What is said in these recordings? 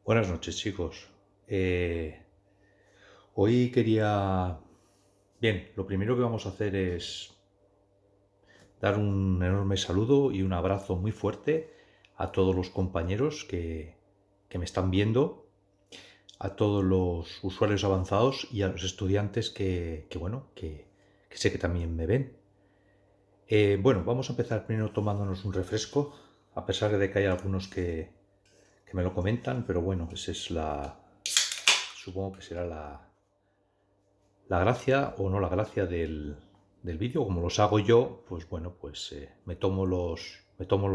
Buenas noches, chicos. Hoy quería... Bien, lo primero que vamos a hacer es dar un enorme saludo y un abrazo muy fuerte a todos los compañeros que me están viendo, a todos los usuarios avanzados y a los estudiantes que sé que también me ven. Bueno, vamos a empezar primero tomándonos un refresco, a pesar de que hay algunos que me lo comentan, pero bueno, esa es la... Supongo que será la gracia o no la gracia del vídeo. Como los hago yo, pues bueno, pues me tomo los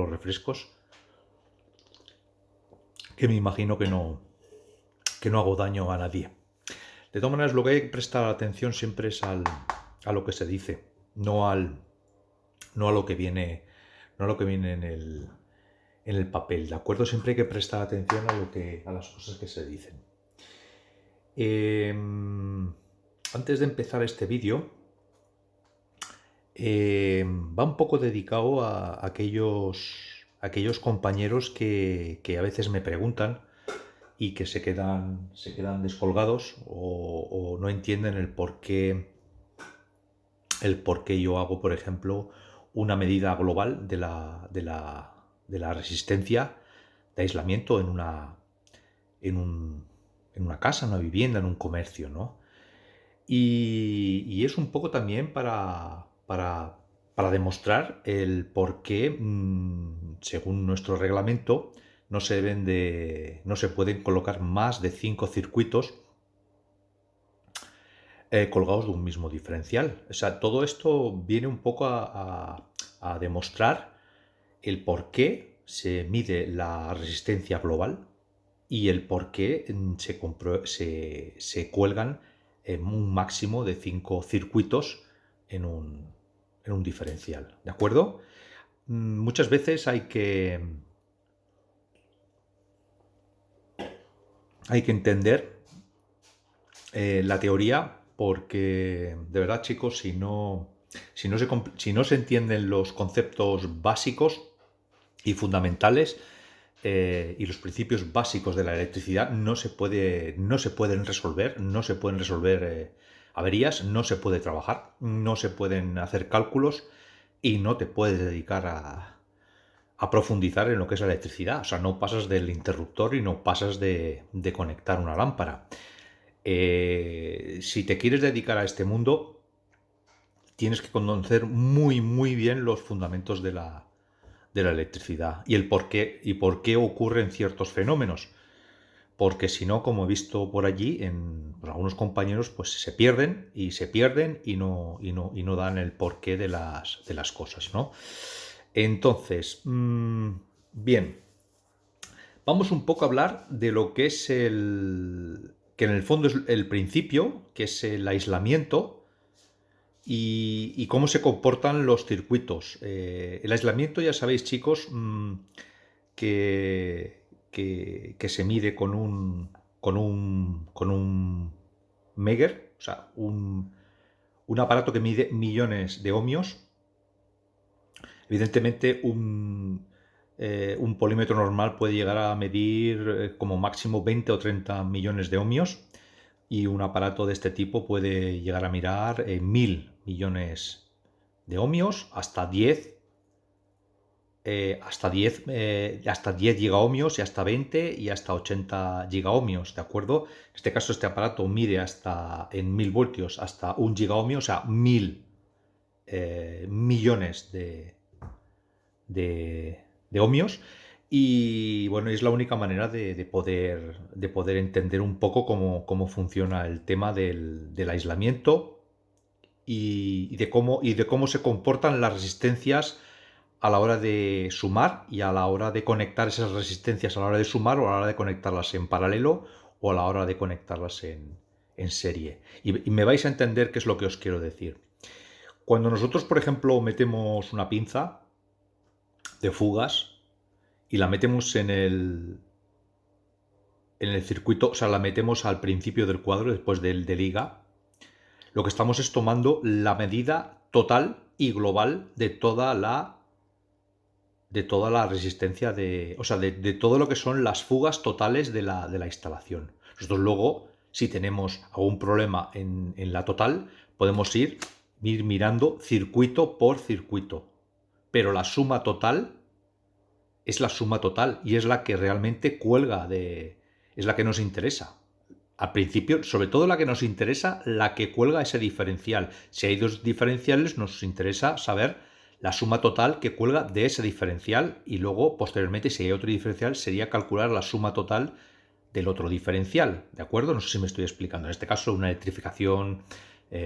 refrescos, que me imagino que no hago daño a nadie. De todas maneras, lo que hay que prestar atención siempre es a lo que se dice, no a lo que viene, no a lo que viene en el papel, ¿de acuerdo? Siempre hay que prestar atención a las cosas que se dicen. Antes de empezar este vídeo, va un poco dedicado a aquellos compañeros que a veces me preguntan y que se quedan descolgados o no entienden el por qué yo hago, por ejemplo, una medida global de la resistencia de aislamiento en, un, en una casa, en una vivienda, en un comercio, ¿no? Y es un poco también para demostrar el por qué, según nuestro reglamento, no se pueden colocar más de 5 circuitos colgados de un mismo diferencial. O sea, todo esto viene un poco a demostrar el por qué se mide la resistencia global y el por qué se cuelgan un máximo de 5 circuitos en en un diferencial. ¿De acuerdo? Muchas veces hay que entender la teoría porque, de verdad, chicos, si no se entienden los conceptos básicos y fundamentales y los principios básicos de la electricidad, no se pueden resolver, averías, no se puede trabajar, no se pueden hacer cálculos y no te puedes dedicar a profundizar en lo que es la electricidad. O sea, no pasas del interruptor y no pasas de conectar una lámpara. Si te quieres dedicar a este mundo, tienes que conocer muy bien los fundamentos de la electricidad y por qué ocurren ciertos fenómenos. Porque si no, como he visto por allí, en pues, algunos compañeros pues se pierden y no dan el porqué de las cosas, ¿no? Entonces, bien, vamos un poco a hablar de lo que es que en el fondo es el principio, que es el aislamiento y cómo se comportan los circuitos. El aislamiento, ya sabéis, chicos, que se mide con un Megger, o sea, un aparato que mide millones de ohmios. Evidentemente, un polímetro normal puede llegar a medir como máximo 20 o 30 millones de ohmios y un aparato de este tipo puede llegar a mirar 1000 millones de ohmios hasta 10 gigaohmios y hasta 20 y hasta 80 gigaohmios, ¿de acuerdo? En este caso, este aparato mide hasta en 1000 voltios hasta 1 gigaohmio, o sea, 1000 millones de ohmios. Y bueno, es la única manera de poder entender un poco cómo funciona el tema del aislamiento y de cómo se comportan las resistencias a la hora de sumar y a la hora de conectar esas resistencias a la hora de sumar o a la hora de conectarlas en paralelo o a la hora de conectarlas en serie. Y me vais a entender qué es lo que os quiero decir. Cuando nosotros, por ejemplo, metemos una pinza de fugas y la metemos en el circuito, o sea, la metemos al principio del cuadro, después del liga, lo que estamos es tomando la medida total y global de toda la de toda la resistencia o sea, de todo lo que son las fugas totales de la instalación. Nosotros luego, si tenemos algún problema en la total, podemos ir mirando circuito por circuito. Pero la suma total es la suma total y es la que realmente cuelga es la que nos interesa. Al principio, sobre todo la que nos interesa, la que cuelga ese diferencial. Si hay dos diferenciales, nos interesa saber la suma total que cuelga de ese diferencial y luego, posteriormente, si hay otro diferencial, sería calcular la suma total del otro diferencial. ¿De acuerdo? No sé si me estoy explicando. En este caso, una electrificación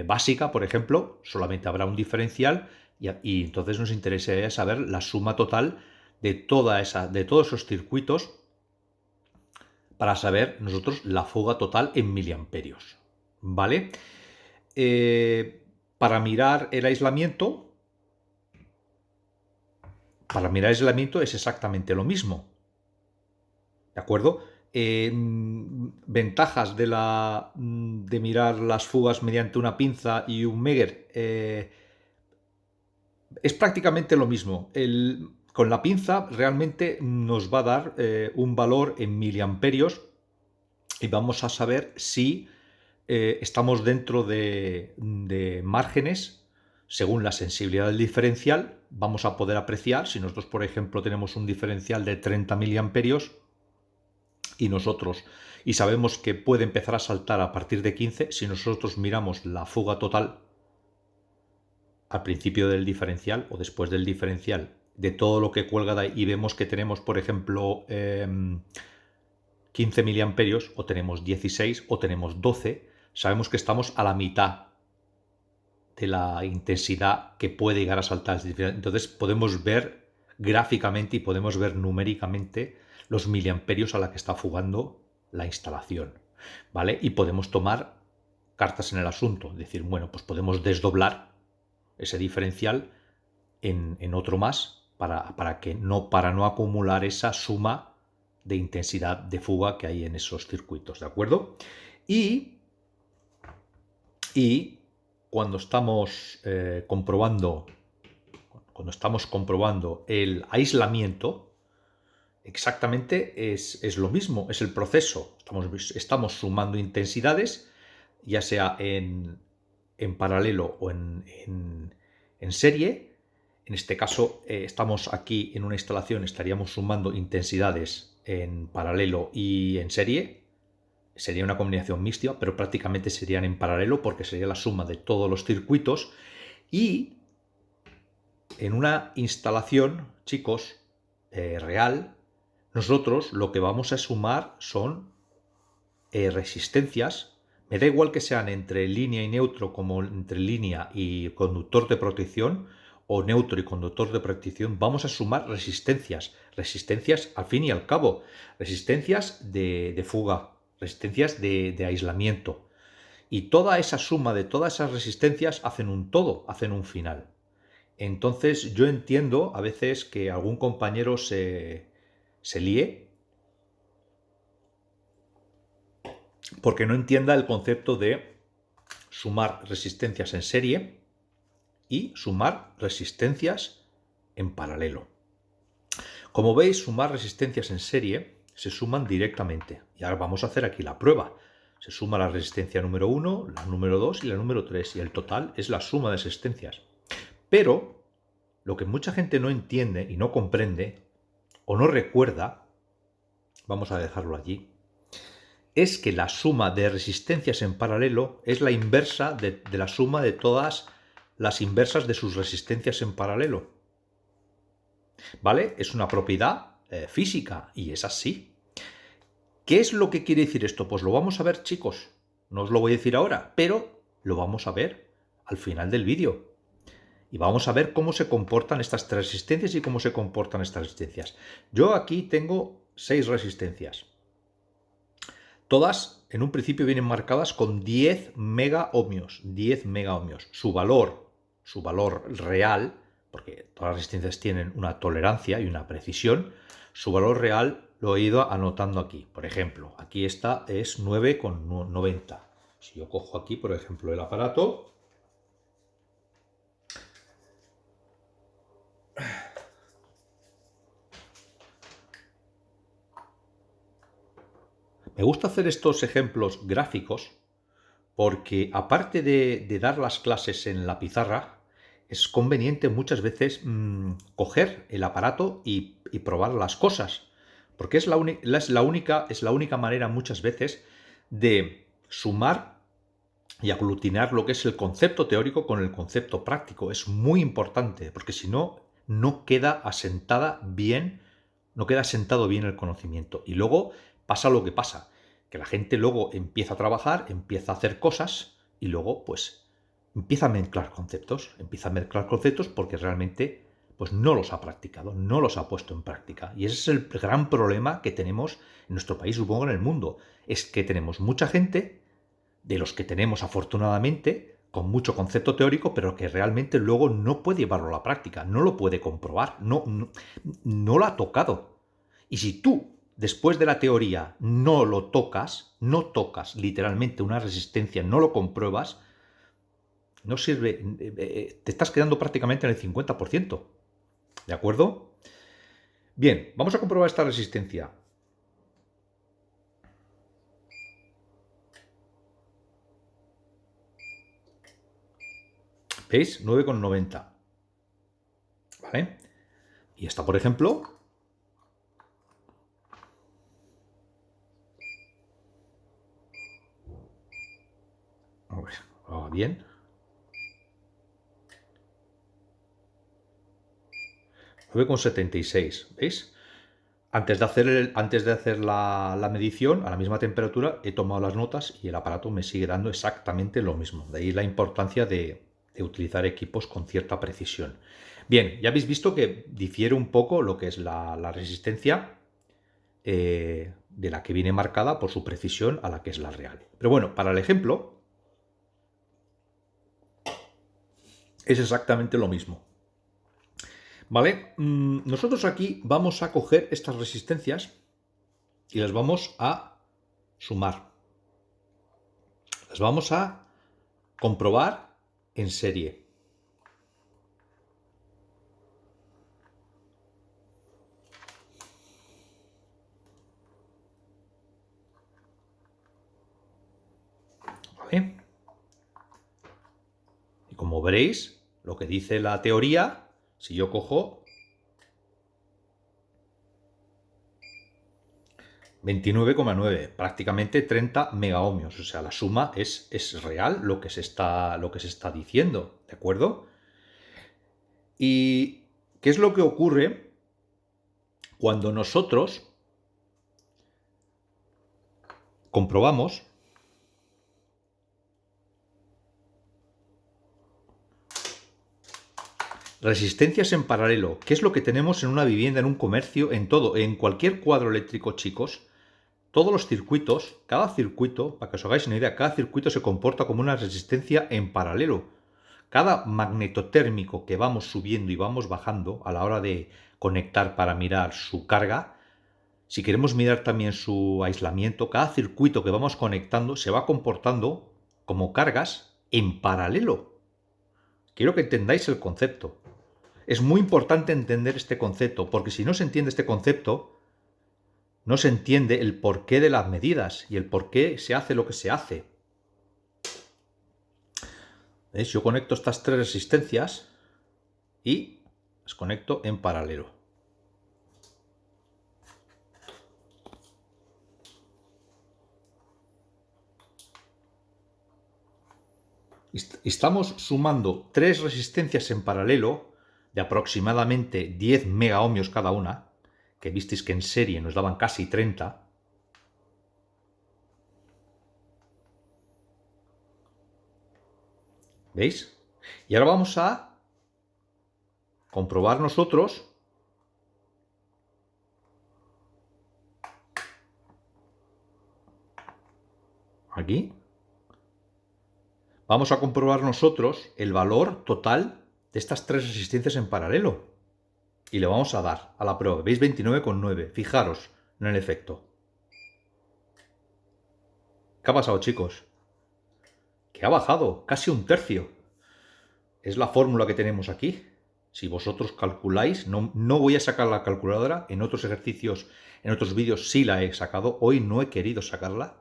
básica, por ejemplo, solamente habrá un diferencial y entonces nos interesa saber la suma total de todos esos circuitos para saber nosotros la fuga total en miliamperios. ¿Vale? Para mirar el aislamiento, es exactamente lo mismo. ¿De acuerdo? Ventajas de mirar las fugas mediante una pinza y un Megger. Es prácticamente lo mismo. Con la pinza realmente nos va a dar un valor en miliamperios y vamos a saber si estamos dentro de márgenes según la sensibilidad del diferencial. Vamos a poder apreciar si nosotros, por ejemplo, tenemos un diferencial de 30 miliamperios y sabemos que puede empezar a saltar a partir de 15, si nosotros miramos la fuga total al principio del diferencial o después del diferencial de todo lo que cuelga de ahí y vemos que tenemos, por ejemplo, 15 miliamperios o tenemos 16 o tenemos 12, sabemos que estamos a la mitad de la intensidad que puede llegar a saltar. Entonces podemos ver gráficamente y podemos ver numéricamente los miliamperios a la que está fugando la instalación, ¿vale? Y podemos tomar cartas en el asunto, decir, bueno, pues podemos desdoblar ese diferencial en otro más para no acumular esa suma de intensidad de fuga que hay en esos circuitos, ¿de acuerdo? Y cuando estamos comprobando el aislamiento, exactamente es lo mismo, es el proceso. Estamos sumando intensidades, ya sea en paralelo o en serie. En este caso, estamos aquí en una instalación, estaríamos sumando intensidades en paralelo y en serie. Sería una combinación mixta, pero prácticamente serían en paralelo porque sería la suma de todos los circuitos. Y en una instalación, chicos, real, nosotros lo que vamos a sumar son resistencias. Me da igual que sean entre línea y neutro como entre línea y conductor de protección o neutro y conductor de protección. Vamos a sumar resistencias. Resistencias al fin y al cabo. Resistencias de fuga. Resistencias de aislamiento. Y toda esa suma de todas esas resistencias hacen un todo, hacen un final. Entonces yo entiendo a veces que algún compañero se líe porque no entienda el concepto de sumar resistencias en serie y sumar resistencias en paralelo. Como veis, sumar resistencias en serie se suman directamente. Y ahora vamos a hacer aquí la prueba. Se suma la resistencia número 1, la número 2 y la número 3 y el total es la suma de resistencias. Pero lo que mucha gente no entiende y no comprende o no recuerda, vamos a dejarlo allí, es que la suma de resistencias en paralelo es la inversa de la suma de todas las inversas de sus resistencias en paralelo. ¿Vale? Es una propiedad física y es así. ¿Qué es lo que quiere decir esto? Pues lo vamos a ver, chicos. No os lo voy a decir ahora, pero lo vamos a ver al final del vídeo. Y vamos a ver cómo se comportan estas tres resistencias y cómo se comportan estas resistencias. Yo aquí tengo 6 resistencias. Todas en un principio vienen marcadas con 10 megaohmios. 10 megaohmios. Su valor real, porque todas las resistencias tienen una tolerancia y una precisión, su valor real lo he ido anotando aquí. Por ejemplo, aquí esta es 9,90. Si yo cojo aquí, por ejemplo, el aparato, Me gusta hacer estos ejemplos gráficos porque aparte de dar las clases en la pizarra, es conveniente muchas veces coger el aparato y probar las cosas, porque es la única manera muchas veces de sumar y aglutinar lo que es el concepto teórico con el concepto práctico. Es muy importante, porque si no, no queda no queda asentado bien el conocimiento. Y luego pasa lo que pasa, que la gente luego empieza a trabajar, empieza a hacer cosas y luego pues empieza a mezclar conceptos porque realmente pues no los ha practicado, no los ha puesto en práctica. Y ese es el gran problema que tenemos en nuestro país, supongo en el mundo, es que tenemos mucha gente, de los que tenemos afortunadamente, con mucho concepto teórico, pero que realmente luego no puede llevarlo a la práctica, no lo puede comprobar, no lo ha tocado. Y si tú, después de la teoría, no lo tocas, no tocas literalmente una resistencia, no lo compruebas, no sirve, te estás quedando prácticamente en el 50%. ¿De acuerdo? Bien, vamos a comprobar esta resistencia. ¿Veis? 9,90. ¿Vale? Y esta, por ejemplo, va bien. 9,76. ¿Veis? Antes de hacer la medición a la misma temperatura, he tomado las notas y el aparato me sigue dando exactamente lo mismo. De ahí la importancia de utilizar equipos con cierta precisión. Bien, ya habéis visto que difiere un poco lo que es la resistencia de la que viene marcada por su precisión a la que es la real. Pero bueno, para el ejemplo es exactamente lo mismo. ¿Vale? Nosotros aquí vamos a coger estas resistencias y las vamos a sumar. Las vamos a comprobar en serie. ¿Vale? Y como veréis, lo que dice la teoría, si yo cojo 29,9, prácticamente 30 megaohmios. O sea, la suma es real lo que se está diciendo, ¿de acuerdo? ¿Y qué es lo que ocurre cuando nosotros comprobamos resistencias en paralelo? ¿Qué es lo que tenemos en una vivienda, en un comercio, en todo, en cualquier cuadro eléctrico, chicos? Todos los circuitos, cada circuito, para que os hagáis una idea, cada circuito se comporta como una resistencia en paralelo. Cada magnetotérmico que vamos subiendo y vamos bajando a la hora de conectar para mirar su carga, si queremos mirar también su aislamiento, cada circuito que vamos conectando se va comportando como cargas en paralelo. Quiero que entendáis el concepto. Es muy importante entender este concepto, porque si no se entiende este concepto, no se entiende el porqué de las medidas y el por qué se hace lo que se hace. ¿Veis? Yo conecto estas tres resistencias y las conecto en paralelo. Estamos sumando tres resistencias en paralelo de aproximadamente 10 megaohmios cada una, que visteis que en serie nos daban casi 30. ¿Veis? Y ahora vamos a comprobar nosotros aquí. Vamos a comprobar nosotros el valor total de estas tres resistencias en paralelo. Y le vamos a dar a la prueba. ¿Veis? 29,9. Fijaros en el efecto. ¿Qué ha pasado, chicos? Que ha bajado casi un tercio. Es la fórmula que tenemos aquí. Si vosotros calculáis, no voy a sacar la calculadora. En otros ejercicios, en otros vídeos sí la he sacado. Hoy no he querido sacarla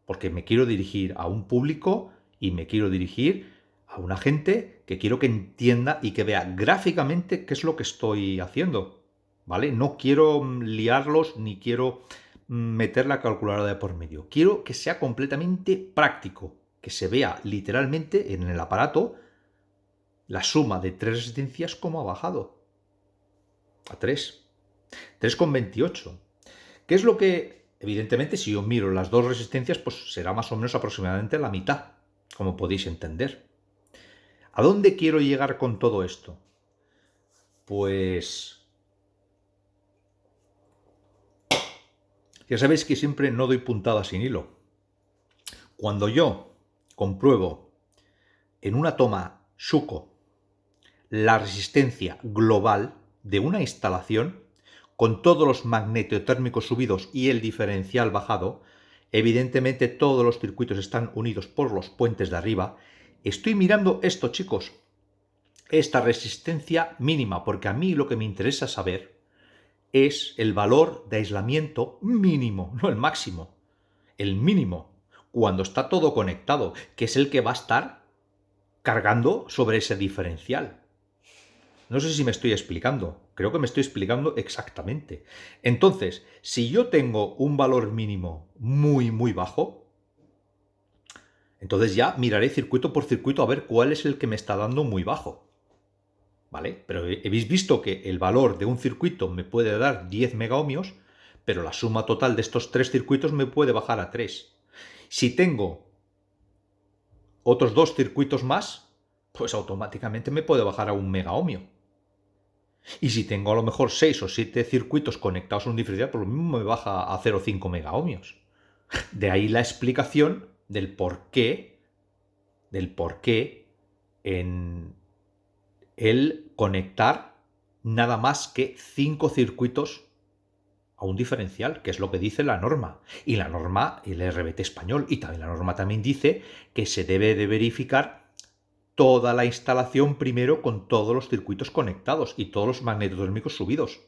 porque me quiero dirigir a un público y me quiero dirigir a una gente que quiero que entienda y que vea gráficamente qué es lo que estoy haciendo, ¿vale? No quiero liarlos ni quiero meter la calculadora de por medio. Quiero que sea completamente práctico, que se vea literalmente en el aparato la suma de 3 resistencias cómo ha bajado a 3. 3,28. ¿Qué es lo que, evidentemente, si yo miro las dos resistencias, pues será más o menos aproximadamente la mitad, como podéis entender? ¿A dónde quiero llegar con todo esto? Pues ya sabéis que siempre no doy puntada sin hilo. Cuando yo compruebo en una toma Shuko la resistencia global de una instalación, con todos los magnetotérmicos subidos y el diferencial bajado, evidentemente todos los circuitos están unidos por los puentes de arriba. Estoy mirando esto, chicos, esta resistencia mínima, porque a mí lo que me interesa saber es el valor de aislamiento mínimo, no el máximo, el mínimo, cuando está todo conectado, que es el que va a estar cargando sobre ese diferencial. No sé si me estoy explicando. Creo que me estoy explicando exactamente. Entonces, si yo tengo un valor mínimo muy, muy bajo, entonces ya miraré circuito por circuito a ver cuál es el que me está dando muy bajo. ¿Vale? Pero habéis visto que el valor de un circuito me puede dar 10 megaohmios, pero la suma total de estos 3 circuitos me puede bajar a 3. Si tengo otros 2 circuitos más, pues automáticamente me puede bajar a 1 megaohmio. Y si tengo a lo mejor 6 o 7 circuitos conectados a un diferencial, por lo mismo me baja a 0,5 megaohmios. De ahí la explicación del por qué en el conectar nada más que 5 circuitos a un diferencial, que es lo que dice la norma. Y la norma, el RBT español, y también la norma también dice que se debe de verificar toda la instalación primero con todos los circuitos conectados y todos los magnetotérmicos subidos.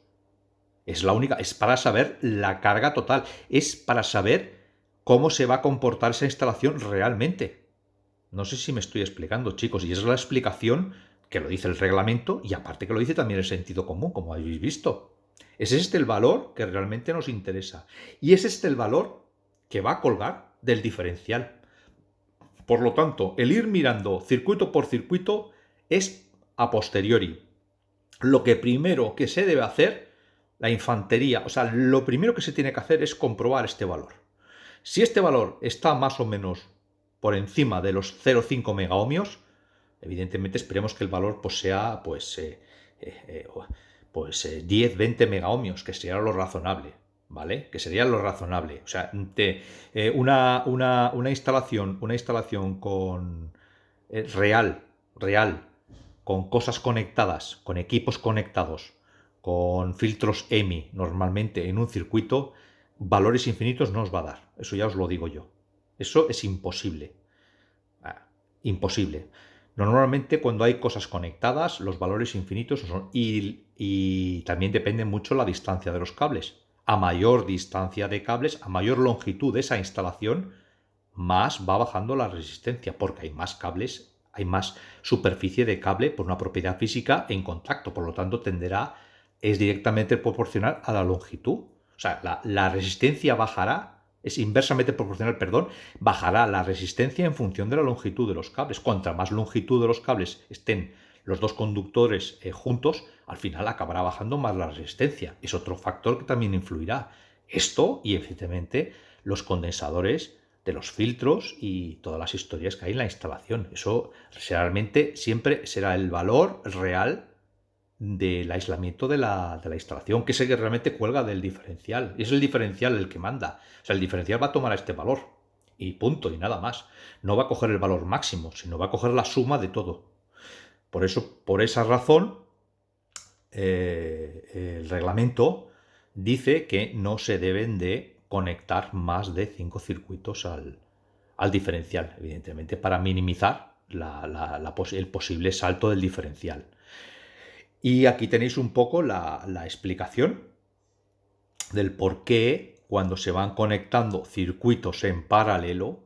Es la única, es para saber la carga total, es para saber cómo se va a comportar esa instalación realmente. No sé si me estoy explicando, chicos, y es la explicación que lo dice el reglamento y aparte que lo dice también el sentido común, como habéis visto. Es este el valor que realmente nos interesa y es este el valor que va a colgar del diferencial. Por lo tanto, el ir mirando circuito por circuito es a posteriori. Lo que primero que se debe hacer, la infantería, o sea, lo primero que se tiene que hacer es comprobar este valor. Si este valor está más o menos por encima de los 0,5 megaohmios, evidentemente esperemos que el valor pues, sea 10, 20 megaohmios, que sería lo razonable. ¿Vale? Que sería lo razonable. O sea, una instalación con real, con cosas conectadas, con equipos conectados, con filtros EMI, normalmente en un circuito, valores infinitos no os va a dar. Eso ya os lo digo yo. Eso es imposible. Imposible. Normalmente cuando hay cosas conectadas, los valores infinitos son... Y también depende mucho la distancia de los cables. A mayor distancia de cables, a mayor longitud de esa instalación, más va bajando la resistencia, porque hay más cables, hay más superficie de cable por una propiedad física en contacto, por lo tanto es directamente proporcional a la longitud. O sea, la resistencia bajará, es inversamente proporcional, bajará la resistencia en función de la longitud de los cables. Cuanta más longitud de los cables estén los dos conductores juntos, al final acabará bajando más la resistencia. Es otro factor que también influirá. Esto y, evidentemente, los condensadores de los filtros y todas las historias que hay en la instalación. Eso realmente siempre será el valor real del aislamiento de la instalación, que es el que realmente cuelga del diferencial. Y es el diferencial el que manda. O sea, el diferencial va a tomar este valor. Y punto, y nada más. No va a coger el valor máximo, sino va a coger la suma de todo. Por eso, por esa razón, el reglamento dice que no se deben de conectar más de 5 circuitos al diferencial, evidentemente, para minimizar el posible salto del diferencial. Y aquí tenéis un poco la explicación del por qué cuando se van conectando circuitos en paralelo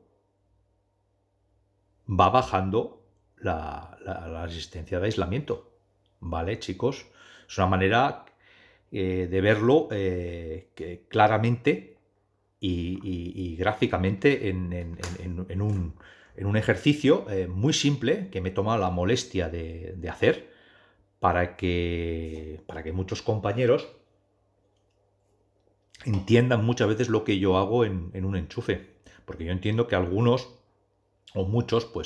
va bajando la resistencia de aislamiento. ¿Vale, chicos? Es una manera de verlo claramente y gráficamente en un ejercicio muy simple que me he tomado la molestia de hacer para que muchos compañeros entiendan muchas veces lo que yo hago en un enchufe. Porque yo entiendo que algunos o muchos, por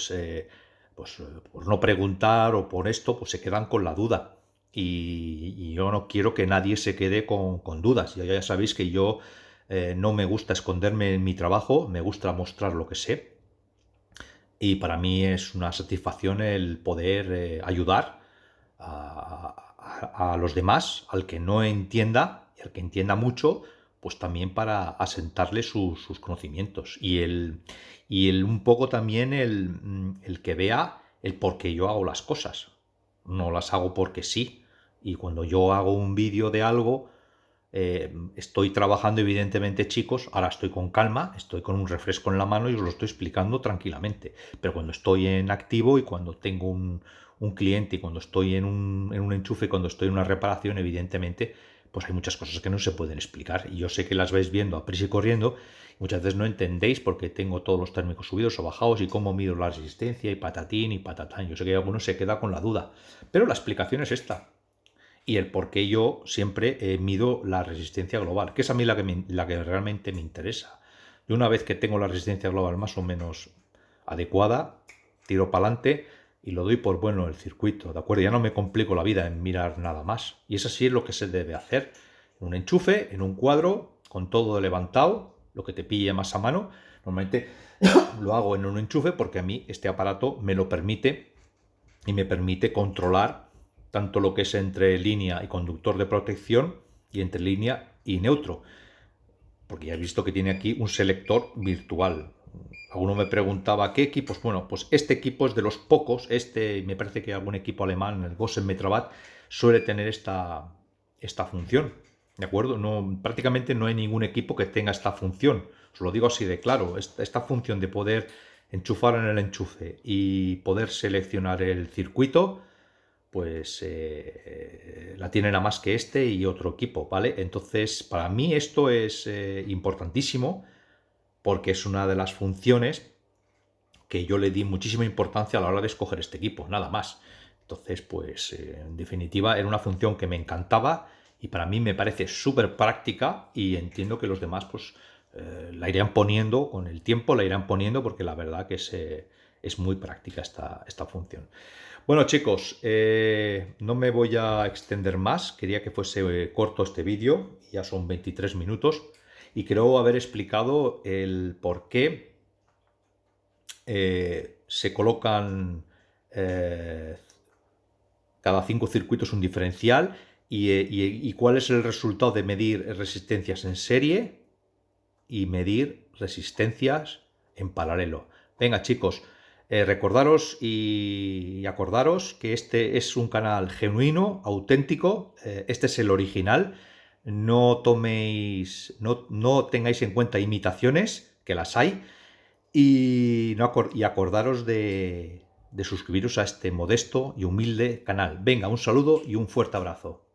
no preguntar o por esto, pues se quedan con la duda. Y yo no quiero que nadie se quede con dudas. Ya sabéis que yo no me gusta esconderme en mi trabajo, me gusta mostrar lo que sé. Y para mí es una satisfacción el poder ayudar a los demás, al que no entienda y al que entienda mucho, pues también para asentarle sus conocimientos. Y un poco también el que vea el por qué yo hago las cosas. No las hago porque sí. Y cuando yo hago un vídeo de algo, estoy trabajando evidentemente, chicos, ahora estoy con calma, estoy con un refresco en la mano y os lo estoy explicando tranquilamente. Pero cuando estoy en activo y cuando tengo un cliente y cuando estoy en un enchufe, cuando estoy en una reparación, evidentemente, pues hay muchas cosas que no se pueden explicar. Y yo sé que las vais viendo a prisa y corriendo, y muchas veces no entendéis porque tengo todos los térmicos subidos o bajados y cómo mido la resistencia y patatín y patatán. Yo sé que alguno se queda con la duda, pero la explicación es esta y el por qué yo siempre mido la resistencia global, que es a mí la que realmente me interesa. Y una vez que tengo la resistencia global más o menos adecuada, tiro para adelante y lo doy por bueno el circuito, ¿de acuerdo? Ya no me complico la vida en mirar nada más. Y es así lo que se debe hacer. En un enchufe, en un cuadro, con todo levantado, lo que te pille más a mano. Normalmente lo hago en un enchufe porque a mí este aparato me lo permite y me permite controlar tanto lo que es entre línea y conductor de protección y entre línea y neutro. Porque ya he visto que tiene aquí un selector virtual. Alguno me preguntaba qué equipos. Bueno, pues este equipo es de los pocos. Me parece que algún equipo alemán, el Gossen Metrabat, suele tener esta función. ¿De acuerdo? No, prácticamente no hay ningún equipo que tenga esta función. Os lo digo así de claro. Esta función de poder enchufar en el enchufe y poder seleccionar el circuito, pues la tienen a más que este y otro equipo, ¿vale? Entonces, para mí esto es importantísimo porque es una de las funciones que yo le di muchísima importancia a la hora de escoger este equipo, nada más. Entonces, pues, en definitiva, era una función que me encantaba y para mí me parece súper práctica y entiendo que los demás, pues, la irán poniendo con el tiempo, la irán poniendo porque la verdad que es muy práctica esta función. Bueno, chicos, no me voy a extender más. Quería que fuese corto este vídeo. Ya son 23 minutos. Y creo haber explicado el por qué se colocan eh, cada 5 circuitos un diferencial y cuál es el resultado de medir resistencias en serie y medir resistencias en paralelo. Venga, chicos, recordaros y acordaros que este es un canal genuino, auténtico, este es el original. No toméis, no tengáis en cuenta imitaciones, que las hay, y, y acordaros de suscribiros a este modesto y humilde canal. Venga, un saludo y un fuerte abrazo.